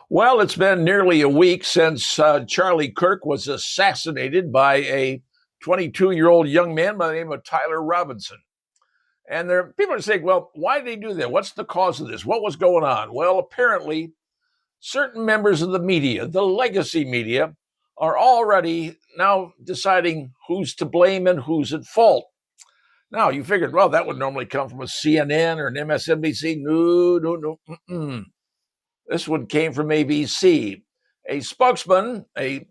Well, it's been nearly a week since Charlie Kirk was assassinated by a 22-year-old young man by the name of Tyler Robinson. And there, people are saying, well, why did he do that? What's the cause of this? What was going on? Well, apparently, certain members of the media, the legacy media, are already now deciding who's to blame and who's at fault. Now, you figured, well, that would normally come from a CNN or an MSNBC. No, no, no. This one came from ABC. A spokesman, a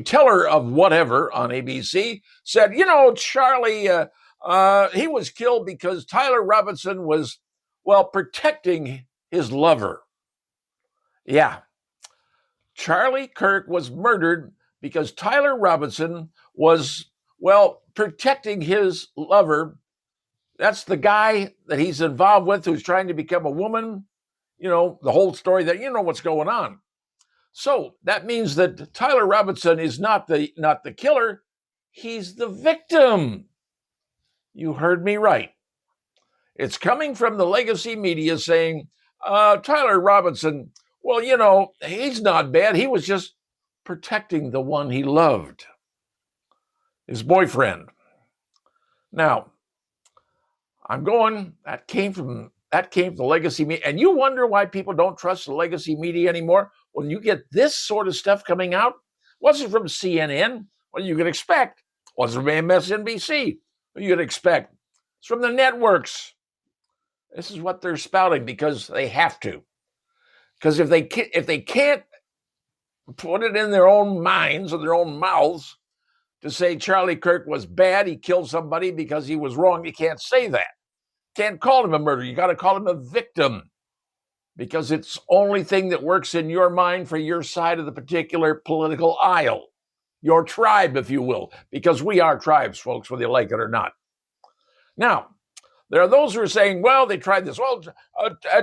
teller of whatever on ABC said, Charlie, he was killed because Tyler Robinson was, well, protecting his lover. Yeah. Charlie Kirk was murdered because Tyler Robinson was, well, protecting his lover. That's the guy that he's involved with who's trying to become a woman. The whole story that what's going on. So that means that Tyler Robinson is not the killer, he's the victim. You heard me right. It's coming from the legacy media saying, Tyler Robinson, well, he's not bad. He was just protecting the one he loved, his boyfriend. Now, that came from the legacy media. And you wonder why people don't trust the legacy media anymore? When you get this sort of stuff coming out, wasn't from CNN. What you could expect? Wasn't from MSNBC. What you could expect? It's from the networks. This is what they're spouting because they have to. Because if they can't put it in their own minds or their own mouths to say Charlie Kirk was bad, he killed somebody because he was wrong, you can't say that. Can't call him a murderer. You got to call him a victim because it's the only thing that works in your mind for your side of the particular political aisle, your tribe, if you will, because we are tribes, folks, whether you like it or not. Now, there are those who are saying, well, they tried this. Well,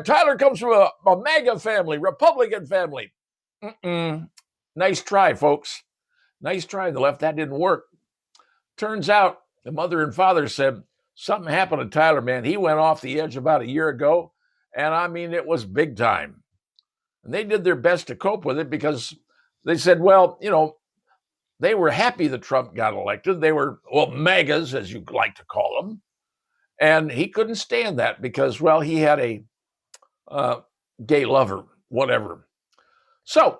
Tyler comes from a MAGA family, Republican family. Nice try, folks. Nice try. The left, that didn't work. Turns out the mother and father said, something happened to Tyler, man. He went off the edge about a year ago. And I mean, it was big time. And they did their best to cope with it because they said, well, they were happy that Trump got elected. They were, MAGAs, as you like to call them. And he couldn't stand that because, well, he had a gay lover, whatever. So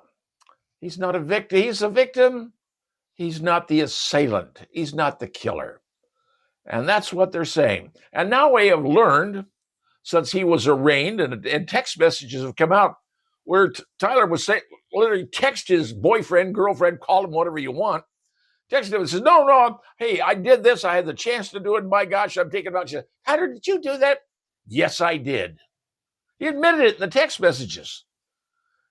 he's not a victim. He's a victim. He's not the assailant. He's not the killer. And that's what they're saying. And now we have learned, since he was arraigned, and text messages have come out where Tyler was saying, literally text his boyfriend, girlfriend, call him whatever you want, texted him and says, no, hey, I did this. I had the chance to do it. My gosh, I'm thinking about you. Tyler, did you do that? Yes, I did. He admitted it in the text messages.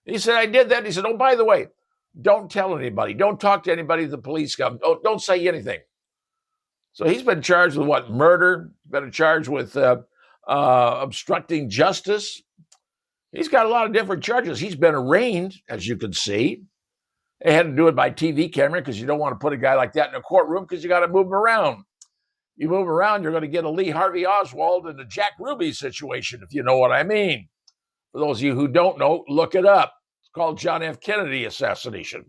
He said, I did that. He said, oh, by the way, don't tell anybody. Don't talk to anybody. The police come. Don't say anything. So he's been charged with what? Murder. He's been charged with obstructing justice. He's got a lot of different charges. He's been arraigned, as you can see. They had to do it by TV camera because you don't want to put a guy like that in a courtroom because you got to move him around. You move around, you're going to get a Lee Harvey Oswald and a Jack Ruby situation, if you know what I mean. For those of you who don't know, look it up. It's called John F. Kennedy assassination.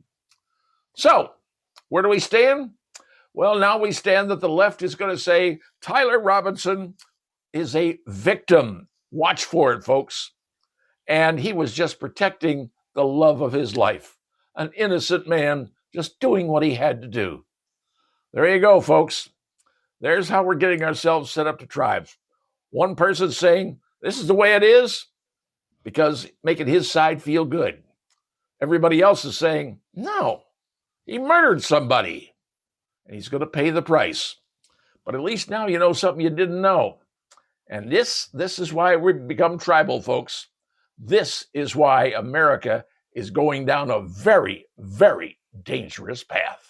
So, where do we stand? Well, now we stand that the left is going to say Tyler Robinson is a victim. Watch for it, folks. And he was just protecting the love of his life. An innocent man just doing what he had to do. There you go, folks. There's how we're getting ourselves set up to tribes. One person saying, this is the way it is, because making his side feel good. Everybody else is saying, no, he murdered somebody, and he's going to pay the price. But at least now you know something you didn't know. And this is why we've become tribal, folks. This is why America is going down a very, very dangerous path.